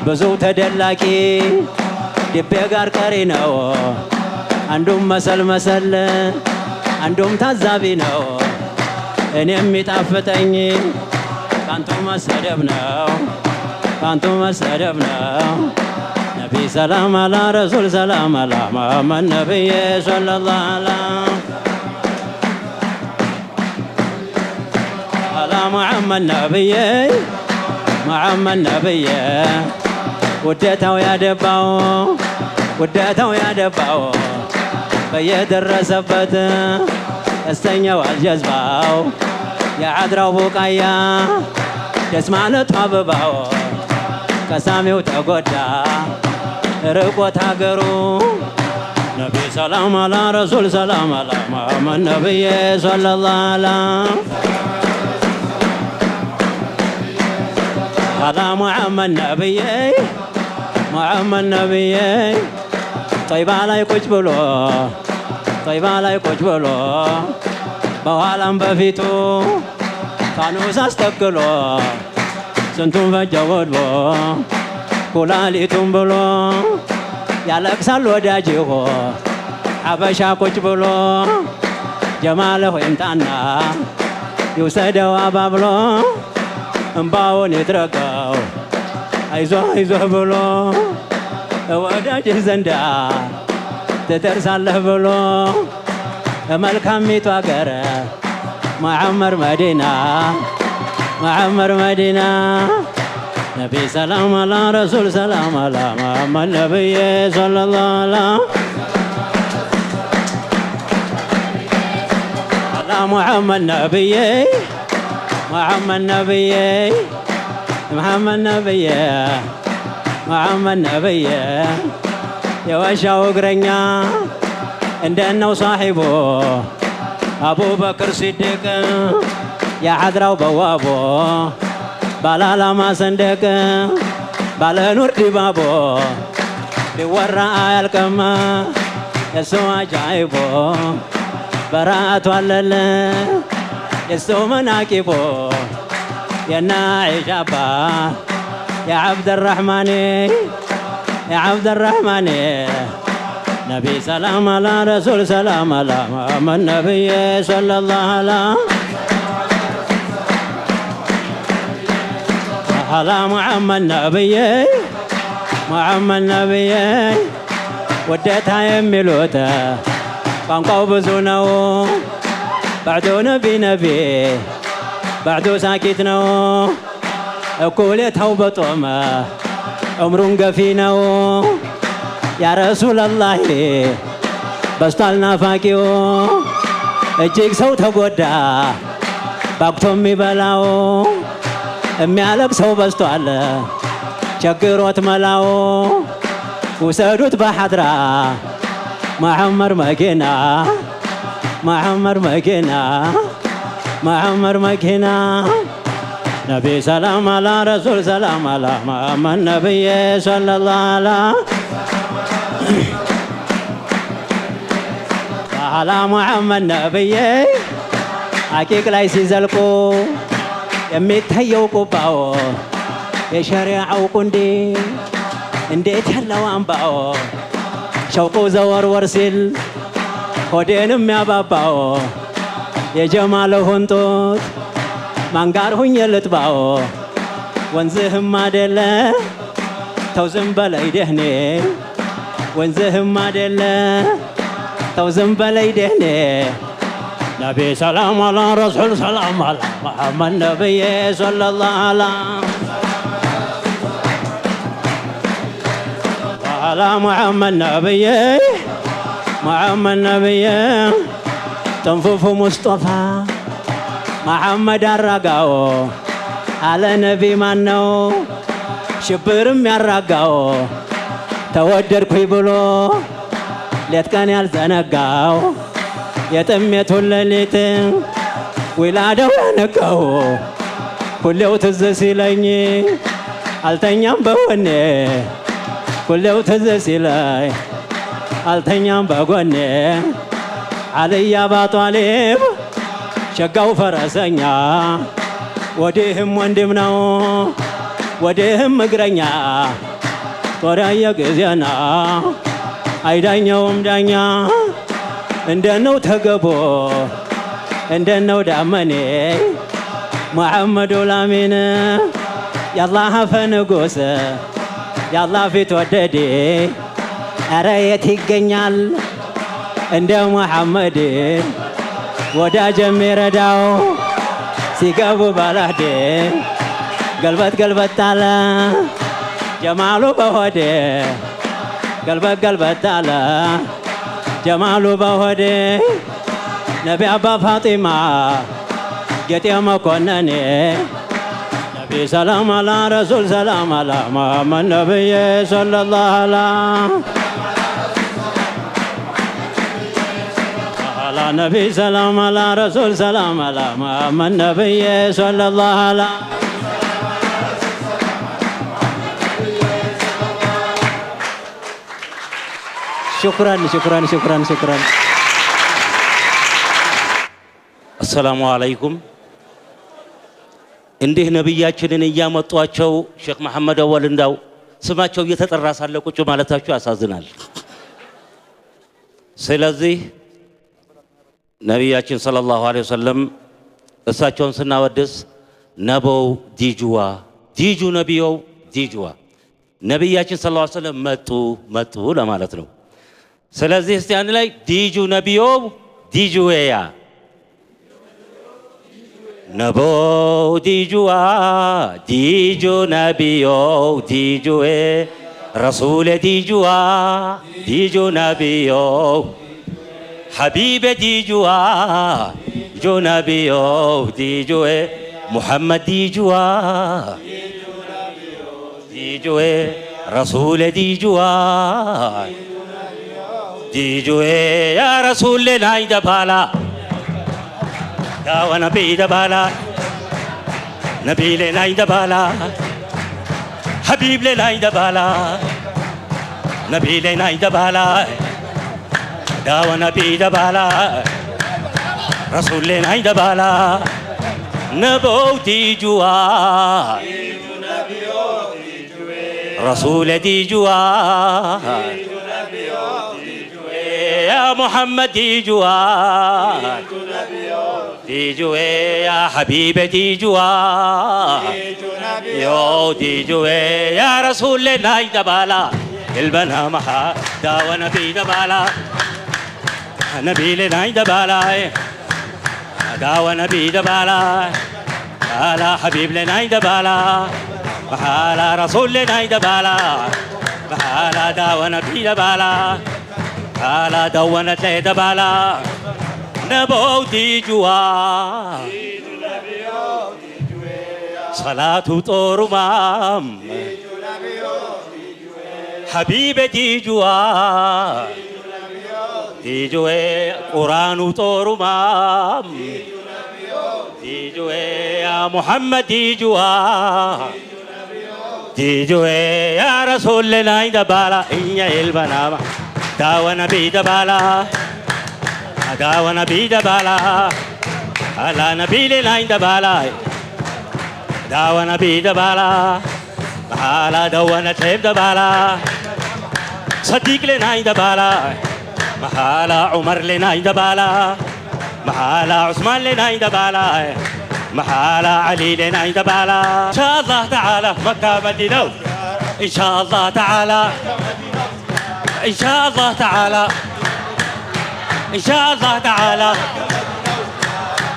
بزو تدلاكي دبي غار قرينو عندهم مسل عندهم تعذابي نو اني ميطافتኝ كانتو مسدب نو نبي سلام على رسول سلام على محمد نبي صلى الله على محمد نبي ودته يا دباو بيدرسبت استنيوا الجذباو يا عذراو بقايا دسمانه طبباو كساميو تغودا رقوت هاغرو نبي سلام على رسول سلام على محمد نبي صلى الله على محمد نبي طيب على يكوج بلو بوالام بفيتو فانوس استقلو سنتم فجود بو كلاليتم بلو يالكسال وداجيو حبشا كوج بلو جماله امتانا يوسدوا ابابلو امباون يترقاو አይዞህ ብሎ ወዳጅ ዘንዳ ተተርሳለህ ብሎ መልካሚቱ አገር መሐመድ መዲና ነቢ ሰላም አላ ረሱል ሰላም አላ መሐመድ ነብይ ሰለላሁ አላ መሐመድ ነብይ محمد نبي يا وشاو غرنيا عندنا صاحبه ابو بكر صديق يا حضراو بوابو بالالا ما صندق بالا نور دبابو بورا الكما يسوع جايبو برات والله يسوع مناكبو يا ناعجابا يا عبد الرحمن نبي سلام على رسول سلام على محمد نبي صلى الله على محمد نبي وديتها يميلوتا قنقو بزونو بعدو نبي بعدو ساكتنو كولتو بطوما عمرون قفينو يا رسول الله بستالنا فاكيو اجيك سو تقودا باكتو ميبلاو اميالك سو بستوال شكروت ملاو وسادوت بحضرا محمد مكينا نبي سلام على رسول سلام على محمد نبي صلى الله على محمد نبي حقيق لا يسيزلكو يميتهيو كوباو يشريعو كندي انديت يلاو انباو شوقو زور ورسل ሆዴንም ያባባው የጀማለው ሆንቶት ማንጋር ሆኜ ልጥባው ወንዝህም አይደለ ተው ዝም በላይ ደህኔ ወንዝህም አይደለ ተው ዝም በላይ ደህኔ ነቢ ሰላም አላ ረሱል ሰላም አላ መሐመድ ነብይ ሰለላሁ አላ መሐመድ ነብይ تنفف مصطفى محمد الرقاو على نبي مانو شبرم يرقاو تودر كوي بلو ليت كان يالزنقاو يتميت الليت ولادو ينقاو كلو تزسي لني التنيام بوني كلو تزسي لي التنيام بوني علي ابا طالب شقاو فرسنيا وديهم وندمناو وديهم مقرنيا ጦሪያ ጊዜና አይዳኛውም ዳኛ እንደነው ተገቦ እንደነው ዳመኔ ሙሐመድ ላሚን ያላህ ፈንጉስ ያላህ ፊት ወደዴ አረ የት ይገኛል እንደ ሙሐመድ ወዳጅ የሚረዳው ሲገቡ ባላዴ ገልበት ገልበት አለ ጀማሉ በሆዴ ገልበት ገልበት አለ ጀማሉ በሆዴ ነቢ አባ ፋጢማ ጌጤ መኮነኔ ነቢ ሰላም አላ ረሱል ሰላም አላ ሙሐመድ ነብይ ሰለላሁ አላ ነቢ ሰላም አላ ረሱል ሰላም አላ ሙሐመድ ነብይ ሰለላሁ አላ شكرا شكرا شكرا شكرا السلام عليكم እንዲህ ነብያችንን እያመጧቸው ሼክ መሐመድ አወል እንዳው ስማቸው እየተጠራ ሳለ ቁጭ ማለታቸው ያሳዝናል። ስለዚህ ነብያችን ሰለላሁ ዐለይሂ ወሰለም እሳቸውን ስናወድስ ነቦው ዲጁዋ ዲጁ ነብዩ ዲጁዋ ነብያችን ሰለላሁ ዐለይሂ ወሰለም መጡ ለማለት ነው። ስለዚህ እስቲ አንድ ላይ ዲጁ ነብዩ ዲጁያ ነቦ ዲጁዋ ዲጁ ነብዩ ዲጁዌ ረሱል ዲጁዋ ዲጁ ነብዩ ሐቢብ ዲጁዋ ዲጁ ነብዩ ዲጁዌ ሙሐመድ ዲጁዋ ዲጁዌ ረሱል ዲጁዋ ዲጁዌ ያ ረሱል ላይ ደባላ داو نبي دبالا نبي لنا دبالا حبيب لنا دبالا نبي لنا دبالا داو نبي دبالا رسول لنا دبالا نبو ديجوا رسول ديجوا يا محمد ديجوا ديجوه يا حبيبي ديجوا يو ديجوه يا رسول الله دبالا البنا محا داو نبي دبالا نبي لنا دبالا داو نبي دبالا على حبيب لنا دبالا على رسول لنا دبالا على داو نبي دبالا على دونت لي دبالا نبو ديجوا صلاة طورمام حبيب ديجوا ديجوا قرآن طورمام ديجوا يا محمد ديجوا ديجوا يا رسول لنا دبالا إن البنام داو نبي دبالا داو نبي دبالا على نبي لنا دبالا داو نبي دبالا على دوانا تيب دبالا صديق لنا دبالا محالا عمر لنا دبالا محالا عثمان لنا دبالا محالا علي لنا دبالا إن شاء الله تعالى مكة مدينة إن شاء الله تعالى إن شاء الله تعالى إن شاء الله تعالى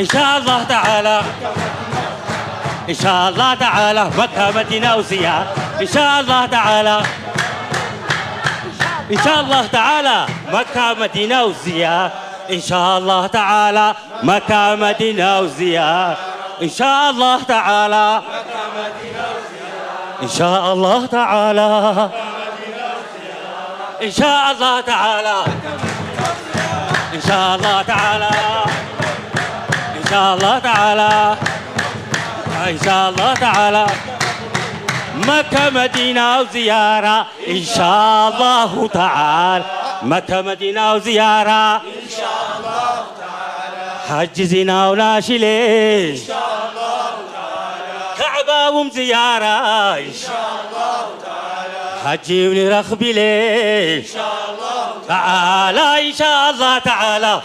إن شاء الله تعالى إن شاء الله تعالى مكة مدينة وزيارة إن شاء الله تعالى إن شاء الله تعالى مكة مدينة وزيارة إن شاء الله تعالى مكة مدينة وزيارة إن شاء الله تعالى إن شاء الله تعالى إن شاء الله تعالى إن شاء الله تعالى إن شاء الله تعالى إن شاء الله تعالى مكة مدينة وزيارة إن شاء الله تعالى مكة مدينة وزيارة إن شاء الله تعالى حج زنا وناشلي إن شاء الله تعالى كعبة ومزيارة إن شاء الله تعالى حجيبني رخبي ليه إن شاء الله تعالى إن شاء الله تعالى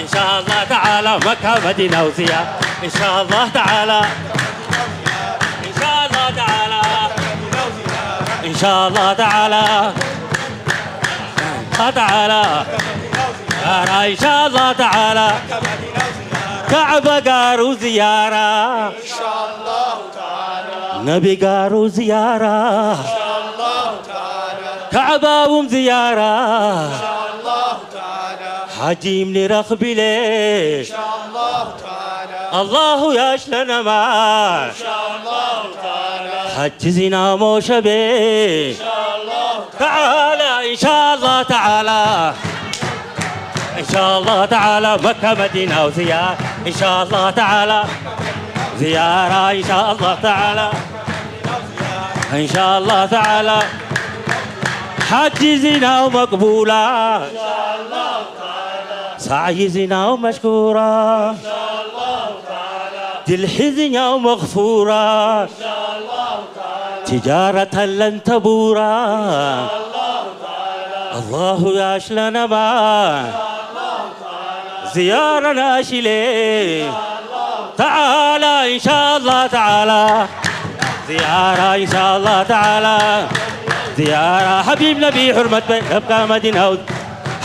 إن شاء الله تعالى مكة مدينة وزيارة إن شاء الله تعالى إن شاء الله تعالى إن شاء الله تعالى تعالى إن شاء الله تعالى كعبة قارو زيارة إن شاء الله تعالى نبي قارو زيارة إن شاء الله تعالى كعبة ومزيارة إن شاء الله تعالى حجي من رخبي ليه إن شاء الله تعالى الله يشلنا ما إن شاء الله تعالى حجزنا موشبي إن شاء الله تعالى إن شاء الله تعالى إن شاء الله تعالى مكة مدينة وزيارة إن شاء الله تعالى زيارة إن شاء الله تعالى إن شاء الله تعالى حج زنا ومقبولة إن شاء الله تعالى سعي زنا ومشكورة إن شاء الله تعالى تلحزن ومغفورة إن شاء الله تعالى تجارة لن تبورا إن شاء الله تعالى الله يشلنا ما زيارة ناشلة تعالى إن شاء الله تعالى زيارة إن شاء الله تعالى زيارة حبيب نبي حرمة مكة مدينة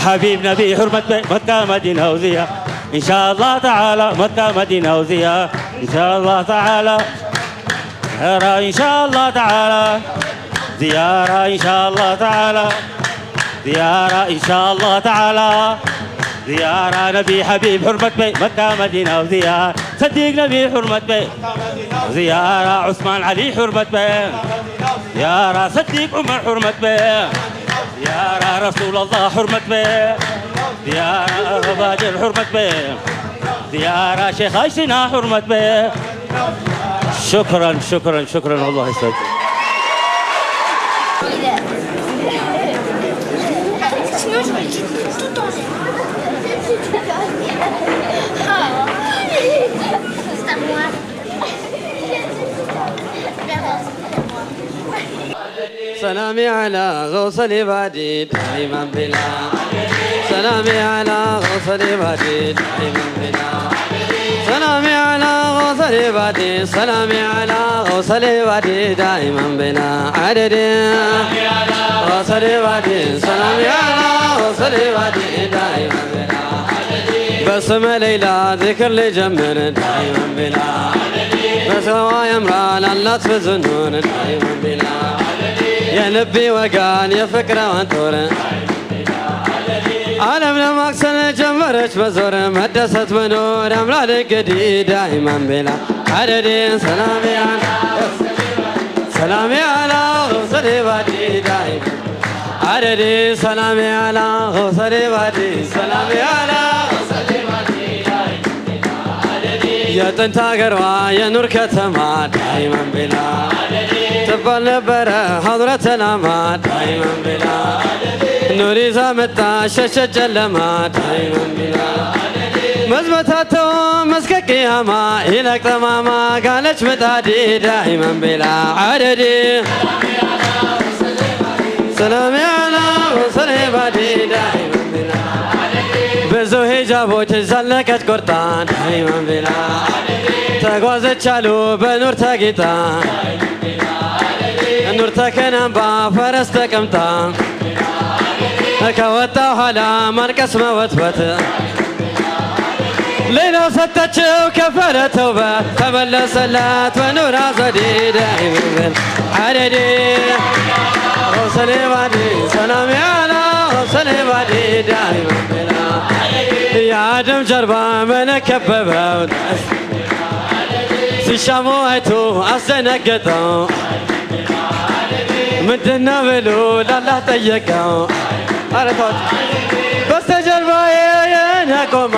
حبيب نبي حرمة مكة مدينة وزيارة إن شاء الله تعالى مكة مدينة وزيارة إن شاء الله تعالى زيارة إن شاء الله تعالى زيارة إن شاء الله تعالى زيارة إن شاء الله تعالى زيارة نبي حبيب حرمة مكة مدينة وزيارة صديق نبي حرمة زيارة عثمان علي حرمة زيارة صديق عمر حرمة زيارة رسول الله حرمة زيارة باجر حرمة زيارة شيخ عيسنا حرمة شكرا شكرا شكرا الله يسعدك Sinon, je vais tout en c'est à moi. سلامي على غوص العبادي دائما بلا سلامي على غوص العبادي دائما بلا سلامي على غوص العبادي سلامي على غوص العبادي دائما بلا عدد غوص العبادي سلامي على غوص العبادي دائما بلا بسم ليلى ذكر لجمر دائما بلا بس هو يمران الله تفزنون دائما بلا يا لبي وقان يا فكرة وانتور عالم لما اكسن جمرت بزور مدست منور امرالك قدي دائما بلا عددين سلامي على سلامي على غوص العبادي دائما عددين سلامي على غوص العبادي سلامي على غوص العبادي دائما يا تنتاقروا يا نور كتما دائما بلا تبال نبرة حضرة الأمات دائما بلا نوري زامتا شاشة جلما دائما بلا مزمتاتو مسك قياما إلك تماما قالت متادي دائما بلا عددي سلامي على وصل عبادي دائما بلا بزو هجابو تزلكت قرطان دائما بلا تقوزت شالو بنور تاقيتان نور تكنم با فرس تكمتا كوتا حلا مركز موتبت ليلة ستتشو كفر توبة تبلى سلات ونور عزدي دائما عددي غوصل عبادي سلامي على غوصل عبادي دائما يا آدم جربا من كببه سيشاموهتو أسنقتو مدنا بلو لا طيقو بس جربا يا نقوم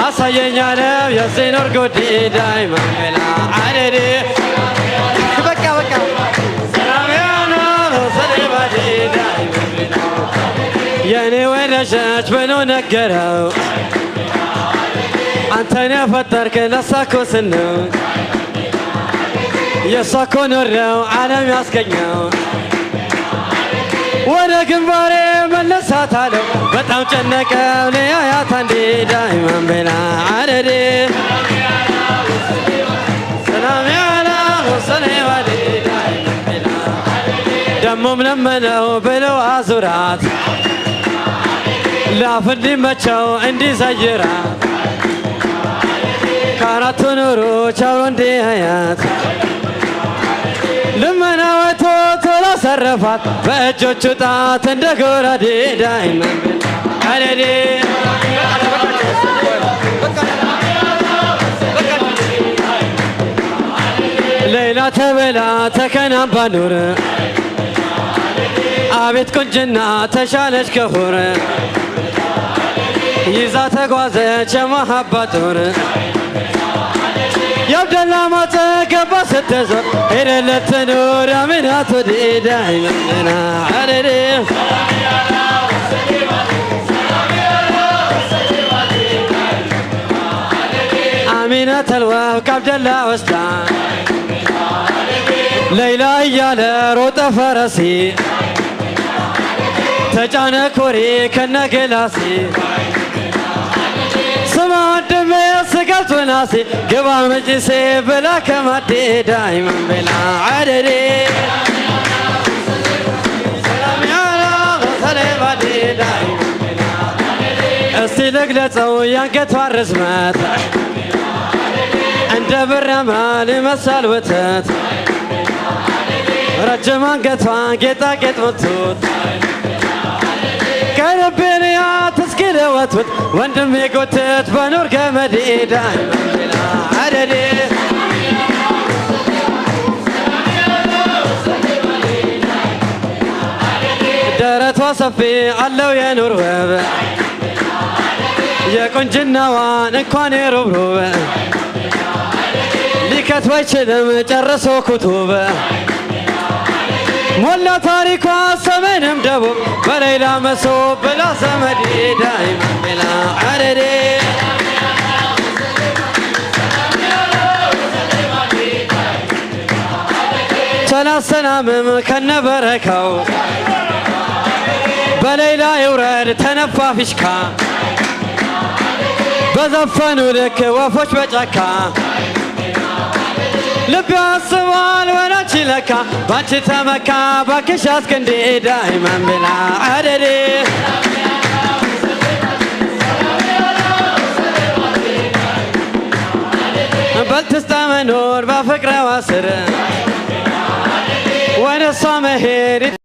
أصيّن يا رب يا سينور قدي دائما بلا عددي بكا بكا سلامي أنا وصلي بدي دائما بلا يعني وين رجعت بنو نقرو أنت نفترك نساكو سنو የሷኮ ኖረው ዓለም ያስገኘው ወደ ግንባሬ መለሳት አለው በጣም ጨነቀው ለያያት አንዴ ዳይማን ቤላ አደዴ ሰላም ያላ ወሰኔ ባዴ ዳይማን ቤላ ደሞም ለመነው ብለው አዙራት ላፍ እንዲመቸው እንዲዘይራት ከአራቱ ኑሮች አብሮ እንዲያያት ልመና ወጥቶ ቶሎ ሰረፋት በእጆቹ ጣት እንደ ጎራዴ ዳይማን ቤላ አደዴ ሌላ ተበላ ተከናንባ ኑር አቤት ቁንጅና ተሻለች ከሁር ይዛ ተጓዘች የመሃባ ጦር የአብደላ ማፀ ገባ ስትዞር ሄደለት ትኑር አሚናት ወዲ ዳይማን ቤላ አደዴ አሚናት አልዋብ ከአብደላ ወስዳ ሌላ እያለ ሮጠ ፈረሴ ተጫነ ኮሬ ከነገላሴ ስማ ወንድሜ ስገልጽ ናሴ ግባ መጅሴ ብላ ከማዴ ዳይማን ቤላ አደዴ ሰላም ያላ ወሰኔ ባዴ ዳይማን ቤላ እስቲ ልግለጸው ያንገቷ ርዝመት እንደ ብር አምራል ይመስላል ወተት ረጅም አንገቷን ጌጣጌጥ መቱት ከልቤንያት እስኪ ልወትውት ወንድሜ ጎትት በኖር ገመዴ ዳይማን ቤላ አደዴ ደረቷ ሰፊ አለው የኑር ውብ የቁንጅናዋን እንኳን የሩብሩብ ሊከት ባይችልም ጨርሶ ኩቱብ ሞላ ታሪኳ ሰሜንም ደቡብ በሌላ መሶብ ብላ ዘመዴ ዳይማን ቤላ አደዴ ሰላሰናምም ከነበረካው በሌላ ይውረድ ተነፋ ፊሽካ በዘፈኑ ልክ ወፎች በጫካ ልብ ያስባል ወዳንቺ ለካ ባንቺ ተመካ ባክሽ አስከንዴ ዳይማን ቤላ አደዴ በልትስታ መኖር በፍቅረዋ ስር ወደ እሷ መሄድ